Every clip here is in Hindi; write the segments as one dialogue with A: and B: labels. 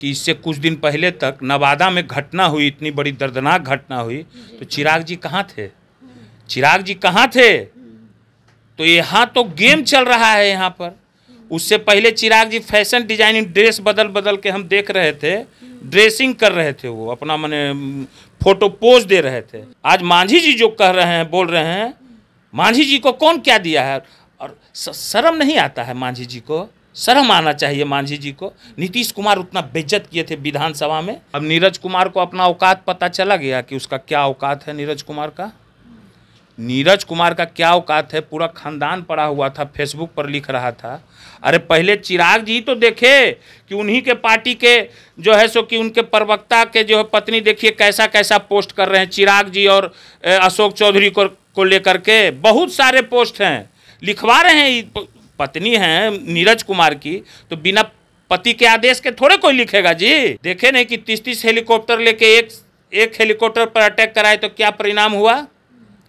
A: कि इससे कुछ दिन पहले तक नवादा में घटना हुई, इतनी बड़ी दर्दनाक घटना हुई, तो चिराग जी कहाँ थे? चिराग जी कहाँ थे? तो यहाँ तो गेम चल रहा है यहाँ पर। उससे पहले चिराग जी फैशन डिजाइनिंग ड्रेस बदल बदल के हम देख रहे थे, ड्रेसिंग कर रहे थे, वो अपना माने फोटो पोज दे रहे थे। आज मांझी जी जो कह रहे हैं, बोल रहे हैं, मांझी जी को कौन क्या दिया है? और शर्म नहीं आता है मांझी जी को? शर्म आना चाहिए मांझी जी को। नीतीश कुमार उतना बेइज्जत किए थे विधानसभा में। अब नीरज कुमार को अपना औकात पता चला गया कि उसका क्या औकात है। नीरज कुमार का क्या औकात है, पूरा खानदान पड़ा हुआ था, फेसबुक पर लिख रहा था। अरे पहले चिराग जी तो देखे कि उन्हीं के पार्टी के जो है सो कि उनके प्रवक्ता के जो है पत्नी देखिए कैसा कैसा पोस्ट कर रहे हैं चिराग जी और अशोक चौधरी को लेकर के। बहुत सारे पोस्ट हैं, लिखवा रहे हैं। पत्नी हैं नीरज कुमार की, तो बिना पति के आदेश के थोड़े कोई लिखेगा जी। देखे नहीं कि 30 हेलीकॉप्टर लेके एक हेलीकॉप्टर पर अटैक कराए तो क्या परिणाम हुआ,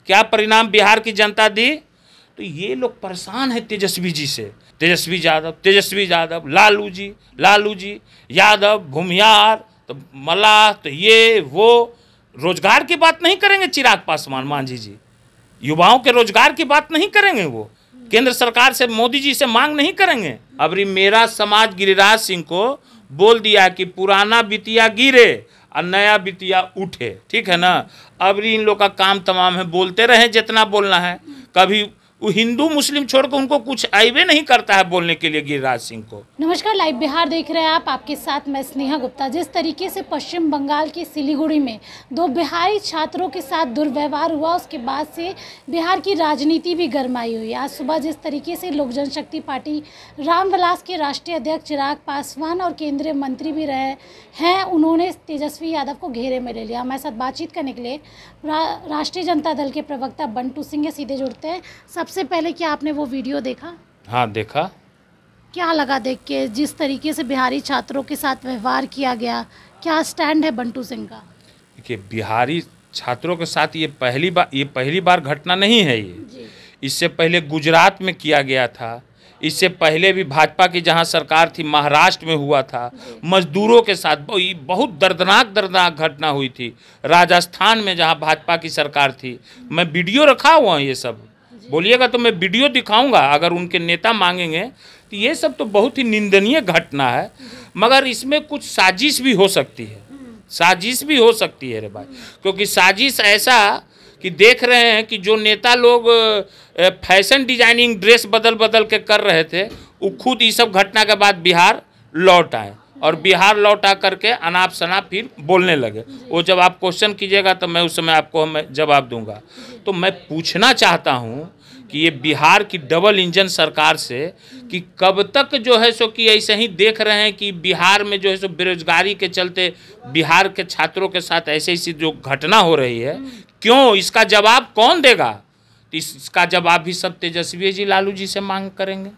A: क्या परिणाम बिहार की जनता दी। तो ये लोग परेशान है तेजस्वी जी से। तेजस्वी यादव, लालू जी यादव, भूमियार, तो मल्लाह, तो ये वो रोजगार की बात नहीं करेंगे। चिराग पासवान मांझी जी युवाओं के रोजगार की बात नहीं करेंगे। वो केंद्र सरकार से, मोदी जी से मांग नहीं करेंगे। अबरी मेरा समाज गिरिराज सिंह को बोल दिया कि पुराना बिटिया गिरे और नया बिटिया उठे, ठीक है ना। अबरी इन लोग का काम तमाम है, बोलते रहे जितना बोलना है। कभी वो हिंदू मुस्लिम छोड़कर उनको कुछ आइवे नहीं करता है बोलने के लिए गिरिराज सिंह को।
B: नमस्कार, लाइव बिहार देख रहे हैं आप, आपके साथ मैं स्नेहा गुप्ता। जिस तरीके से पश्चिम बंगाल के सिलीगुड़ी में 2 बिहारी छात्रों के साथ दुर्व्यवहार हुआ, उसके बाद से बिहार की राजनीति भी गरमाई हुई। आज सुबह जिस तरीके से लोक जनशक्ति पार्टी रामविलास के राष्ट्रीय अध्यक्ष चिराग पासवान और केंद्रीय मंत्री भी रहे हैं, उन्होंने तेजस्वी यादव को घेरे में ले लिया। हमारे साथ बातचीत करने के लिए राष्ट्रीय जनता दल के प्रवक्ता बंटू सिंह सीधे जुड़ते हैं। सबसे पहले क्या आपने वो वीडियो देखा?
A: हाँ देखा।
B: क्या लगा देख के, जिस तरीके से बिहारी छात्रों के साथ व्यवहार किया गया? क्या स्टैंड है बंटू सिंह का?
A: देखिए, बिहारी छात्रों के साथ ये पहली बार घटना नहीं है। ये इससे पहले गुजरात में किया गया था। इससे पहले भी भाजपा की जहां सरकार थी महाराष्ट्र में हुआ था। मजदूरों के साथ बहुत दर्दनाक घटना हुई थी राजस्थान में जहां भाजपा की सरकार थी। मैं वीडियो रखा हुआ हूँ, ये सब बोलिएगा तो मैं वीडियो दिखाऊंगा अगर उनके नेता मांगेंगे। तो ये सब तो बहुत ही निंदनीय घटना है, मगर इसमें कुछ साजिश भी हो सकती है। साजिश भी हो सकती है रे भाई, क्योंकि साजिश ऐसा कि देख रहे हैं कि जो नेता लोग फैशन डिजाइनिंग ड्रेस बदल बदल के कर रहे थे, वो खुद इस सब घटना के बाद बिहार लौट आए और बिहार लौट आ करके अनाप शनाप फिर बोलने लगे। वो जब आप क्वेश्चन कीजिएगा तो मैं उस समय आपको मैं जवाब दूंगा। तो मैं पूछना चाहता हूँ कि ये बिहार की डबल इंजन सरकार से कि कब तक जो है सो कि ऐसे ही देख रहे हैं कि बिहार में जो है सो बेरोजगारी के चलते बिहार के छात्रों के साथ ऐसी जो घटना हो रही है, क्यों? इसका जवाब कौन देगा? तो इसका जवाब भी सब तेजस्वी जी लालू जी से मांग करेंगे।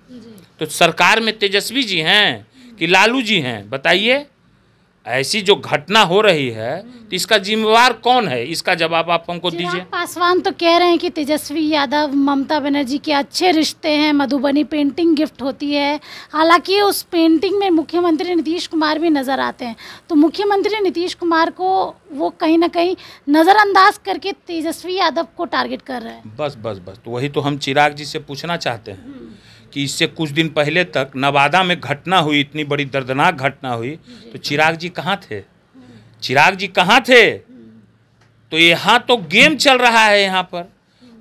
A: तो सरकार में तेजस्वी जी हैं कि लालू जी हैं, बताइए। ऐसी जो घटना हो रही है तो इसका जिम्मेवार कौन है? इसका जवाब आप हमको दीजिए।
B: पासवान तो कह रहे हैं कि तेजस्वी यादव ममता बनर्जी के अच्छे रिश्ते हैं, मधुबनी पेंटिंग गिफ्ट होती है। हालांकि उस पेंटिंग में मुख्यमंत्री नीतीश कुमार भी नज़र आते हैं, तो मुख्यमंत्री नीतीश कुमार को वो कहीं ना कहीं नज़रअंदाज करके तेजस्वी यादव को टारगेट कर रहे हैं।
A: बस तो वही तो हम चिराग जी से पूछना चाहते हैं कि इससे कुछ दिन पहले तक नवादा में घटना हुई, इतनी बड़ी दर्दनाक घटना हुई, तो चिराग जी कहाँ थे? तो यहाँ तो गेम चल रहा है यहाँ पर।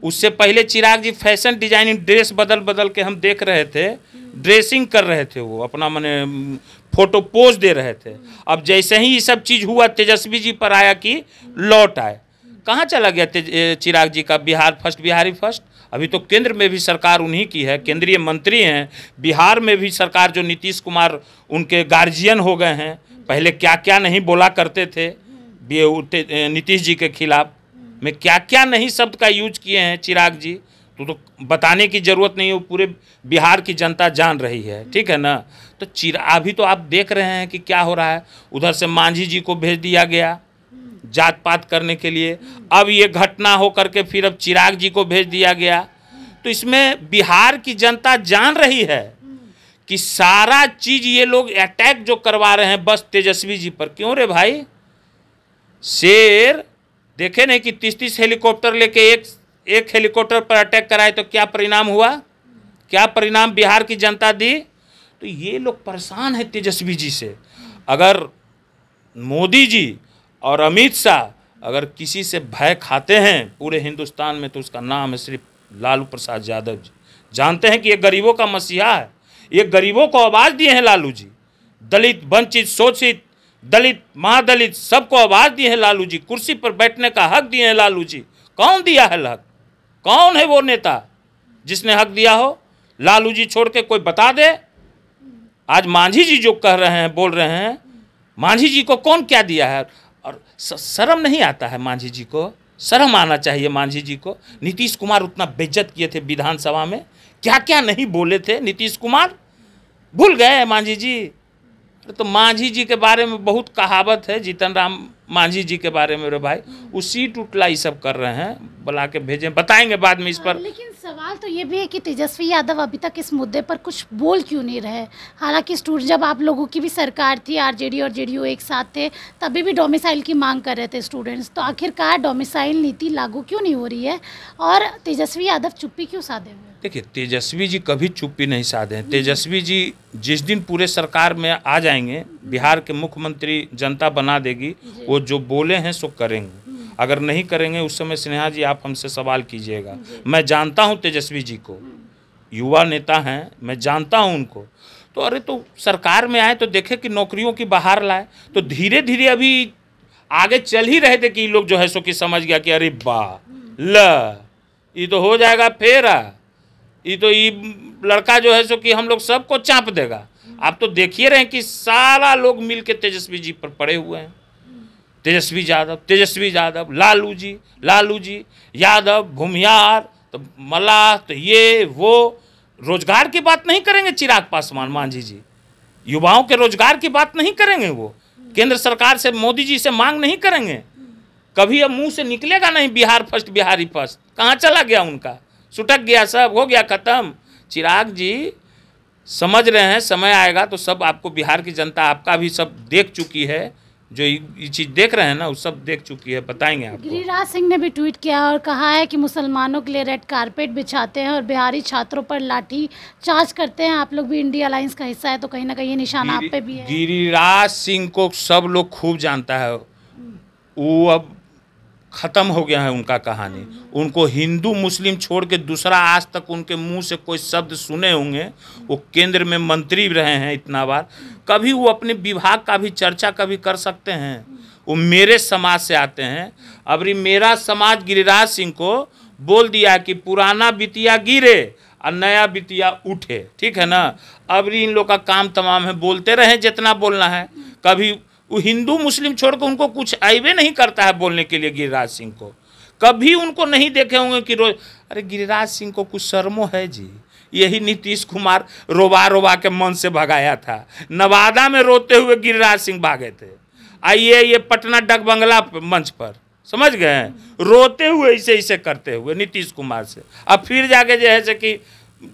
A: उससे पहले चिराग जी फैशन डिजाइनिंग ड्रेस बदल बदल के हम देख रहे थे, ड्रेसिंग कर रहे थे, वो अपना माने फोटो पोज दे रहे थे। अब जैसे ही ये सब चीज़ हुआ, तेजस्वी जी पर आया कि लौट आए। कहाँ चला गया चिराग जी का बिहार फर्स्ट, बिहारी फर्स्ट? अभी तो केंद्र में भी सरकार उन्हीं की है, केंद्रीय मंत्री हैं। बिहार में भी सरकार जो नीतीश कुमार उनके गार्जियन हो गए हैं, पहले क्या क्या नहीं बोला करते थे नीतीश जी के खिलाफ में, क्या क्या नहीं शब्द का यूज किए हैं चिराग जी, तो बताने की ज़रूरत नहीं है, वो पूरे बिहार की जनता जान रही है, ठीक है ना। तो अभी तो आप देख रहे हैं कि क्या हो रहा है। उधर से मांझी जी को भेज दिया गया जात पात करने के लिए, अब ये घटना हो करके फिर अब चिराग जी को भेज दिया गया। तो इसमें बिहार की जनता जान रही है कि सारा चीज ये लोग अटैक जो करवा रहे हैं बस तेजस्वी जी पर। क्यों रे भाई? शेर देखे नहीं कि 30-30 हेलीकॉप्टर लेके एक हेलीकॉप्टर पर अटैक कराए तो क्या परिणाम हुआ, क्या परिणाम बिहार की जनता दी? तो ये लोग परेशान है तेजस्वी जी से। अगर मोदी जी और अमित शाह अगर किसी से भय खाते हैं पूरे हिंदुस्तान में तो उसका नाम है सिर्फ लालू प्रसाद यादव जी। जानते हैं कि ये गरीबों का मसीहा है, ये गरीबों को आवाज़ दिए हैं लालू जी। दलित, वंचित, शोषित, दलित, महादलित सबको आवाज़ दिए हैं लालू जी। कुर्सी पर बैठने का हक दिए हैं लालू जी। कौन दिया है हक? कौन है वो नेता जिसने हक दिया हो? लालू जी छोड़ के कोई बता दे। आज मांझी जी जो कह रहे हैं, बोल रहे हैं, मांझी जी को कौन क्या दिया है? और शर्म नहीं आता है मांझी जी को? शर्म आना चाहिए मांझी जी को। नीतीश कुमार उतना बेइज्जत किए थे विधानसभा में, क्या क्या नहीं बोले थे नीतीश कुमार, भूल गए मांझी जी? तो मांझी जी के बारे में बहुत कहावत है, जीतन राम मांझी जी के बारे में रे भाई, उसी टुटला ये सब कर रहे हैं, बुला के भेजें, बताएंगे बाद में इस पर।
B: लेकिन सवाल तो ये भी है कि तेजस्वी यादव अभी तक इस मुद्दे पर कुछ बोल क्यों नहीं रहे? हालांकि जब आप लोगों की भी सरकार थी, आरजेडी और जेडीयू एक साथ थे, तभी भी डोमिसाइल की मांग कर रहे थे स्टूडेंट्स। तो आखिरकार डोमिसाइल नीति लागू क्यों नहीं हो रही है और तेजस्वी यादव चुप्पी क्यों साधे हुए?
A: देखिए, तेजस्वी जी कभी चुप्पी नहीं साधे हैं। तेजस्वी जी जिस दिन पूरे सरकार में आ जाएंगे, बिहार के मुख्यमंत्री जनता बना देगी, वो जो बोले हैं सो करेंगे। अगर नहीं करेंगे उस समय स्नेहा जी आप हमसे सवाल कीजिएगा। मैं जानता हूं तेजस्वी जी को, युवा नेता हैं, मैं जानता हूं उनको। तो अरे तो सरकार में आए तो देखे कि नौकरियों की बहार लाए, तो धीरे धीरे अभी आगे चल ही रहे थे कि लोग जो है सो कि समझ गया कि अरे वाह ल ये तो हो जाएगा फेरा, ये तो ये लड़का जो है सो कि हम लोग सबको चाँप देगा। आप तो देखिए रहे हैं कि सारा लोग मिल के तेजस्वी जी पर पड़े हुए हैं। तेजस्वी यादव, लालू जी यादव, भूमियार, तो मल्लाह, तो ये वो रोजगार की बात नहीं करेंगे। चिराग पासवान मांझी जी युवाओं के रोजगार की बात नहीं करेंगे। वो केंद्र सरकार से, मोदी जी से मांग नहीं करेंगे। कभी अब मुंह से निकलेगा नहीं बिहार फर्स्ट, बिहारी फर्स्ट। कहाँ चला गया उनका? सुटक गया, सब हो गया खत्म। चिराग जी समझ रहे हैं, समय आएगा तो सब आपको, बिहार की जनता आपका भी सब देख चुकी है। जो ये चीज़ देख रहे हैं ना, वो सब देख चुकी है, बताएंगे आपको।
B: गिरिराज सिंह ने भी ट्वीट किया और कहा है कि मुसलमानों के लिए रेड कारपेट बिछाते हैं और बिहारी छात्रों पर लाठी चार्ज करते हैं। आप लोग भी इंडिया अलायंस का हिस्सा है, तो कहीं ना कहीं ये निशान आप पे भी है।
A: गिरिराज सिंह को सब लोग खूब जानता है। वो अब ख़त्म हो गया है उनका कहानी। उनको हिंदू मुस्लिम छोड़ के दूसरा आज तक उनके मुंह से कोई शब्द सुने होंगे? वो केंद्र में मंत्री रहे हैं इतना बार, कभी वो अपने विभाग का भी चर्चा कभी कर सकते हैं? वो मेरे समाज से आते हैं। अब मेरा समाज गिरिराज सिंह को बोल दिया कि पुराना बिटिया गिरे और नया बिटिया उठे, ठीक है ना? अब इन लोग का काम तमाम है, बोलते रहे जितना बोलना है। कभी वो हिंदू मुस्लिम छोड़कर उनको कुछ आइबे नहीं करता है बोलने के लिए। गिरिराज सिंह को कभी उनको नहीं देखे होंगे कि रोज, अरे गिरिराज सिंह को कुछ शर्मो है जी? यही नीतीश कुमार रोवा के मन से भगाया था। नवादा में रोते हुए गिरिराज सिंह भागे थे। आइए ये पटना डक बंगला मंच पर, समझ गए, रोते हुए ऐसे करते हुए नीतीश कुमार से। अब फिर जाके जो है से कि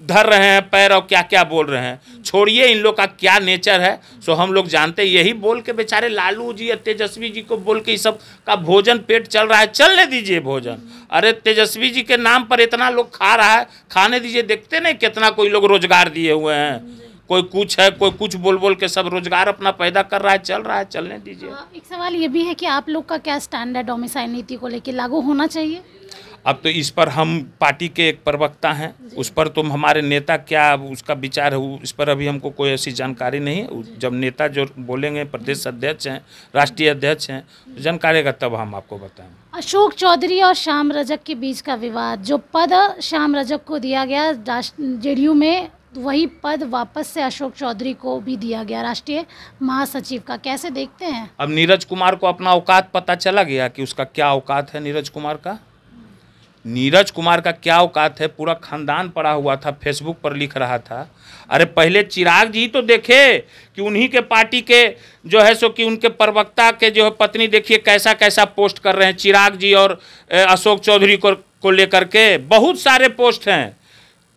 A: धर रहे हैं पैर और क्या क्या बोल रहे हैं। छोड़िए इन लोग का क्या नेचर है, सो हम लोग जानते हैं। यही बोल के बेचारे लालू जी या तेजस्वी जी को बोल के इस सब का भोजन पेट चल रहा है, चलने दीजिए भोजन। अरे तेजस्वी जी के नाम पर इतना लोग खा रहा है, खाने दीजिए। देखते नहीं कितना कोई लोग रोजगार दिए हुए हैं, कोई कुछ है, कोई कुछ बोल बोल के सब रोजगार अपना पैदा कर रहा है, चल रहा है, चलने दीजिए।
B: एक सवाल ये भी है कि आप लोग का क्या स्टैंड है डोमिसाइल नीति को लेकर? लागू होना चाहिए?
A: अब तो इस पर हम पार्टी के एक प्रवक्ता हैं, उस पर तो हमारे नेता क्या उसका विचार है इस पर अभी हमको कोई ऐसी जानकारी नहीं है। जब नेता जो बोलेंगे, प्रदेश अध्यक्ष हैं, राष्ट्रीय अध्यक्ष हैं, तो जानकारी का तब हम आपको बताएंगे।
B: अशोक चौधरी और श्याम रजक के बीच का विवाद, जो पद श्याम रजक को दिया गया जेडीयू में, वही पद वापस से अशोक चौधरी को भी दिया गया राष्ट्रीय महासचिव का, कैसे देखते हैं?
A: अब नीरज कुमार को अपना औकात पता चला गया कि उसका क्या औकात है। नीरज कुमार का क्या औकात है, पूरा खानदान पड़ा हुआ था, फेसबुक पर लिख रहा था। अरे पहले चिराग जी तो देखे कि उन्हीं के पार्टी के जो है सो कि उनके प्रवक्ता के जो है पत्नी देखिए कैसा कैसा पोस्ट कर रहे हैं। चिराग जी और अशोक चौधरी को लेकर के बहुत सारे पोस्ट हैं,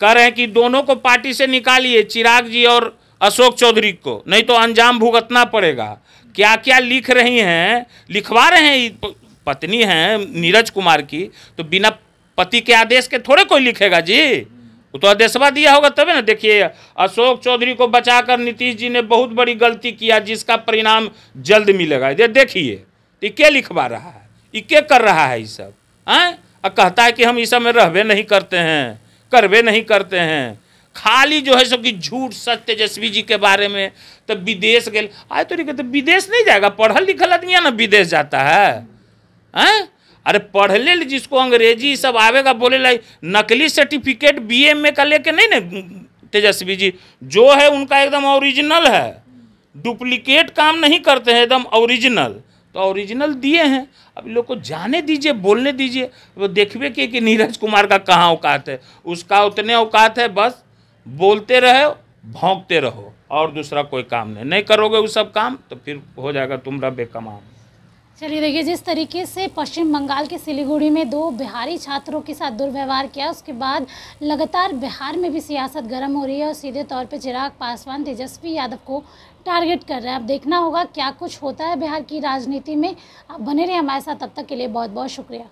A: कह रहे हैं कि दोनों को पार्टी से निकालिए, चिराग जी और अशोक चौधरी को, नहीं तो अंजाम भुगतना पड़ेगा। क्या क्या लिख रही हैं, लिखवा रहे हैं, पत्नी हैं नीरज कुमार की, तो बिना पति के आदेश के थोड़े कोई लिखेगा जी, वो तो आदेशवा दिया होगा तभी ना। देखिए अशोक चौधरी को बचाकर नीतीश जी ने बहुत बड़ी गलती किया, जिसका परिणाम जल्द मिलेगा। ये देखिए ये क्या लिखवा रहा है, ये क्या कर रहा है, ये सब हैं। और कहता है कि हम इस सब में रहबे नहीं करते हैं, करबे नहीं करते हैं, खाली जो है सब की झूठ सच तेजस्वी जी के बारे में। तब विदेश गए, आए तो नहीं कहते विदेश नहीं जाएगा, पढ़ल लिखल आदमी ना विदेश जाता है हैं। अरे पढ़ ले जिसको अंग्रेजी सब आवेगा बोले ला, नकली सर्टिफिकेट BA का लेके नहीं ना तेजस्वी जी, जो है उनका एकदम ओरिजिनल है, डुप्लीकेट काम नहीं करते हैं, एकदम ओरिजिनल। तो ओरिजिनल दिए हैं, अब लोग को जाने दीजिए, बोलने दीजिए। वो देखिए कि नीरज कुमार का कहाँ औकात है, उसका उतने औकात है, बस बोलते रहो, भौंकते रहो, और दूसरा कोई काम नहीं करोगे वो सब काम, तो फिर हो जाएगा तुम्हारा बेकमाल।
B: चलिए देखिए, जिस तरीके से पश्चिम बंगाल के सिलीगुड़ी में 2 बिहारी छात्रों के साथ दुर्व्यवहार किया, उसके बाद लगातार बिहार में भी सियासत गर्म हो रही है और सीधे तौर पे चिराग पासवान तेजस्वी यादव को टारगेट कर रहे हैं। अब देखना होगा क्या कुछ होता है बिहार की राजनीति में। आप बने रहिए हमारे साथ, तब तक के लिए बहुत बहुत शुक्रिया।